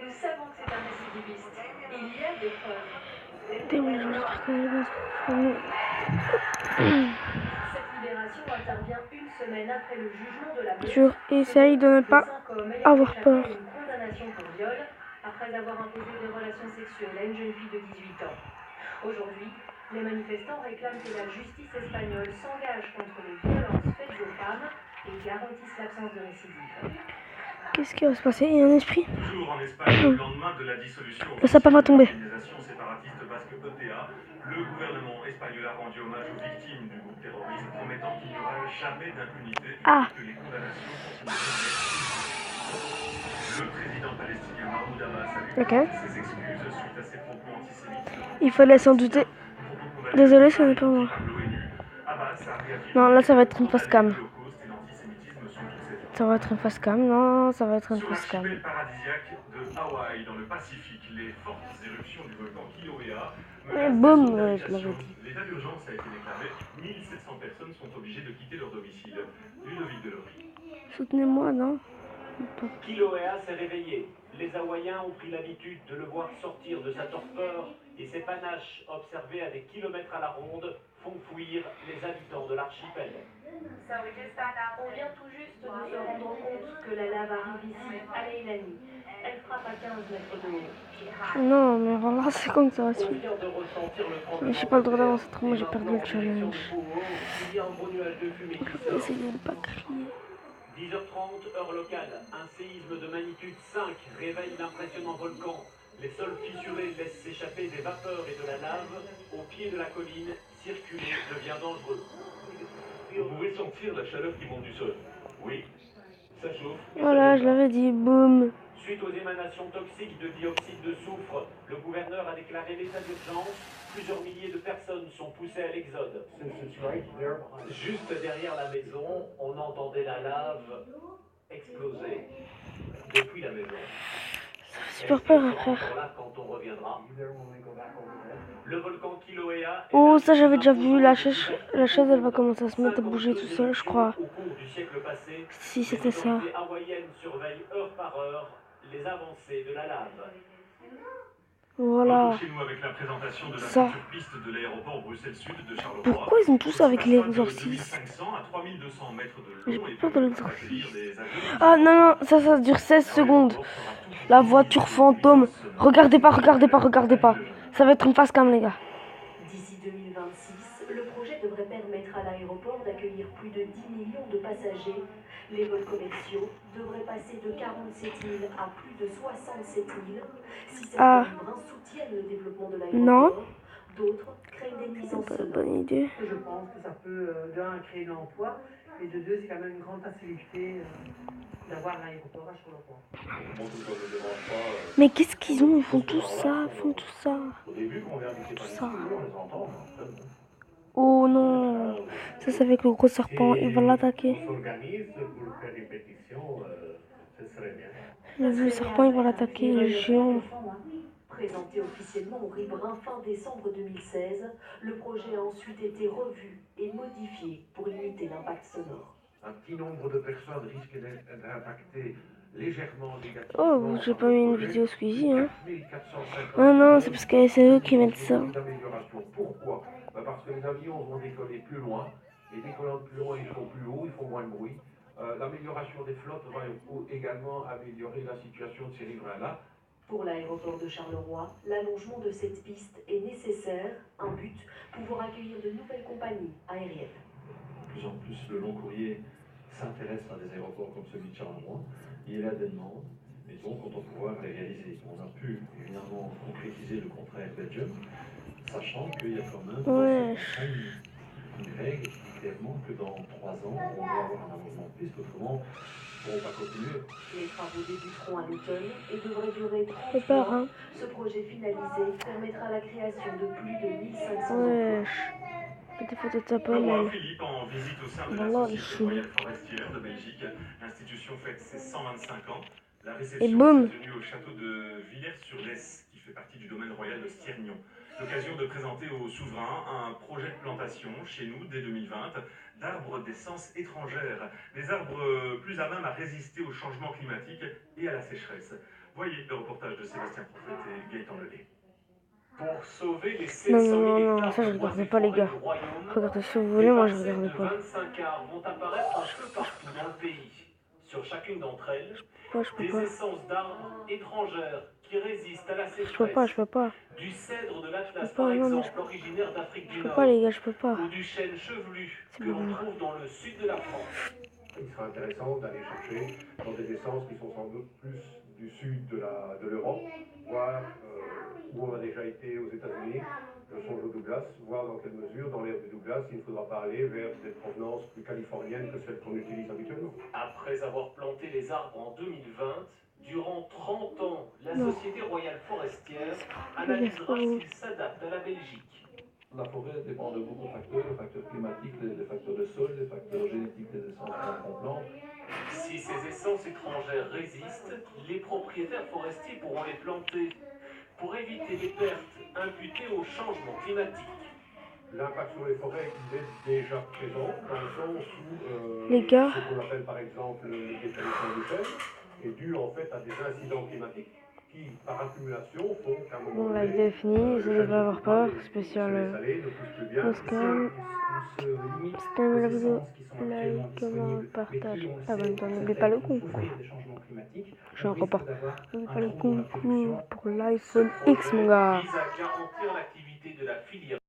Nous savons que c'est un récidiviste. Il y a des preuves. Cette libération intervient une semaine après le jugement de la Je essaye de ne pas 5 hommes ayant avoir échappé peur. à une condamnation pour viol après avoir imposé des relations sexuelles à une jeune fille de 18 ans. Aujourd'hui, les manifestants réclament que la justice espagnole s'engage contre les violences faites aux femmes et garantisse l'absence de récidive. Qu'est-ce qui va se passer? Il y a un esprit? Toujours en Espagne, le lendemain de la dissolution Le sapin va tomber. de l'organisation séparatiste basque ETA, le gouvernement espagnol a rendu hommage aux victimes du groupe terroriste, promettant qu'il n'y aura jamais d'impunité et que les condamnations continueront. Le président palestinien Mahmoud Abbas a lui ses excuses suite à ses propos antisémites. Il fallait s'en douter. Désolé, ce n'est pas moi. Non, là ça va être une face cam. Ça va être une face cam, non, ça va être une face cam. Sur l'archipel paradisiaque de Hawaï, dans le Pacifique, les fortes éruptions du volcan Kilauea boum, je l'avais dit. L'état d'urgence a été déclaré. 1700 personnes sont obligées de quitter leur domicile. Ludovic Delory. Soutenez-moi, non? Kilauea s'est réveillé. Les Hawaïens ont pris l'habitude de le voir sortir de sa torpeur et ses panaches, observés à des kilomètres à la ronde, font fuir les habitants de l'archipel. On vient tout juste de se rendre compte que la lave arrive ici, à Leilani. Elle frappe à 15 mètres de haut. Non, mais voilà, c'est comme ça va suivre. Mais j'ai pas le droit d'avancer trop, moi j'ai perdu le challenge. Essayez de ne pas crier. 10h30, heure locale. Un séisme de magnitude 5 réveille l'impressionnant volcan. Les sols fissurés laissent s'échapper des vapeurs et de la lave. Au pied de la colline, circuler devient dangereux. Vous pouvez sentir la chaleur qui monte du sol. Oui, ça chauffe. Voilà, je l'avais dit, boum. Suite aux émanations toxiques de dioxyde de soufre, le gouverneur a déclaré l'état d'urgence. Plusieurs milliers de personnes sont poussées à l'exode. Juste derrière la maison, on entendait la lave exploser depuis la maison. Ça fait super peur, frère. Là quand on reviendra. Le volcan Kilauea. Oh, ça j'avais déjà vu, la chaise elle va commencer à se mettre à bouger tout seul, je crois. Au cours du siècle passé, si c'était ça. Les hawaïennes surveillent heure par heure les avancées de la lave. Voilà. Chez nous avec la présentation de la Ça. piste de l'aéroport Bruxelles-Sud de Charleroi. Pourquoi ils ont tous avec l'exorcisme? 2500 à 3200 mètres de J'ai long et peur de peut l'exorcisme. accueillir des avions. Ah non, non, ça dure 16 secondes. La voiture fantôme. Regardez pas, regardez pas, regardez pas. Ça va être une face cam, les gars. D'ici 2026, le projet devrait permettre à l'aéroport d'accueillir plus de 10 millions de passagers. Les vols commerciaux devraient passer de 47 000 à plus de 67 000. Si certains riverains soutiennent le développement de l'aéroport, d'autres craignent des nuisances sonores. Bonne idée. Je pense que ça peut, d'un, créer de l'emploi, et de deux, c'est quand même une grande facilité d'avoir un aéroport à Charleroi. Mais qu'est-ce qu'ils ont? Ils font tout ça, tout ça. Tout ça. Oh non. Ça c'est avec le gros serpent, il va l'attaquer. J'ai vu le serpent, il va l'attaquer, il est géant. Présenté officiellement aux riverains fin décembre 2016, le projet a ensuite été revu et modifié pour limiter l'impact sonore. Un petit nombre de personnes risquent d'être impactées légèrement négativement. Oh, j'ai pas mis une vidéo Squeezie, hein. Ah non, c'est parce que c'est eux qui mettent ça. Pourquoi? Parce que les avions vont décoller plus loin, et décollant plus loin, ils seront plus hauts, ils font moins de bruit. L'amélioration des flottes va également améliorer la situation de ces riverains-là. Pour l'aéroport de Charleroi, l'allongement de cette piste est nécessaire, un but, pouvoir accueillir de nouvelles compagnies aériennes. De plus en plus, le long courrier s'intéresse à des aéroports comme celui de Charleroi. Il y a des demandes, mais donc on doit pouvoir les réaliser. On a pu évidemment concrétiser le contrat Air Belgium, sachant qu'il y a quand même une règle qui dit clairement que dans 3 ans, on doit avoir un allongement de piste, autrement on va continuer. Les travaux débuteront à l'automne et devraient durer 30 peur, mois. hein. Ce projet finalisé permettra la création de plus de 1500 Wesh. Des photos de sapin, Le roi même. Philippe en visite au sein de Voilà, la il est Société chaud. royale forestière de Belgique. L'institution fête ses 125 ans. La Et réception boum. s'est tenue au château de Villers-sur-Lez, qui fait partie du domaine royal de Stiernion. L'occasion de présenter au souverain un projet de plantation chez nous dès 2020 d'arbres d'essence étrangère, des arbres plus à même à résister au changement climatique et à la sécheresse. Voyez le reportage de Sébastien Prophète et Gaëtan Lelay. Pour sauver les Non, 700 000 non, non, hectares ça je de bois regardais et pas les forêts gars. du royaume, Regardez si vous des voulez, moi je parcelles regardais de pas. 25 arbres vont apparaître un peu partout dans le pays. Sur chacune d'entre elles, Moi je peux des pas. essences d'arbres étrangères qui résistent à la Je peux sécheresse. pas, je peux pas. Du cèdre de Je l'Atlas, peux pas, par non, non, exemple, originaire d'Afrique je du peux Nord, pas les gars, je peux pas. ou du chêne chevelu C'est que l'on bon. trouve dans le sud de la France. Il sera intéressant d'aller chercher dans des essences qui sont sans doute plus du sud de l'Europe, voir où on a déjà été aux États-Unis, je songe au Douglas, voir dans quelle mesure, dans l'ère du Douglas, il ne faudra pas aller vers des provenances plus californiennes que celles qu'on utilise habituellement. Après avoir planté les arbres en 2020, durant 30 ans, la Non. Société Royale Forestière pas analysera beau. s'il s'adapte à la Belgique. La forêt dépend de beaucoup de facteurs, les facteurs climatiques, les facteurs de sol, les facteurs génétiques des essences qu'on plante. Si ces essences étrangères résistent, les propriétaires forestiers pourront les planter pour éviter les pertes imputées au changement climatique. L'impact sur les forêts, il est déjà présent, dans le sens où Les gars. ce qu'on appelle par exemple le dépérissement du chêne est dû en fait à des incidents climatiques qui, par accumulation, font qu'à un moment Bon, la donné, vidéo est finie, vous allez pas avoir peur, spécial on se calme. Si t'aimes la vidéo, like, comment, partage, abonne-toi, n'oublie pas le concours. Je repars. N'oublie pas le concours pour l'iPhone X mon gars. Vise à garantir l'activité de la filière.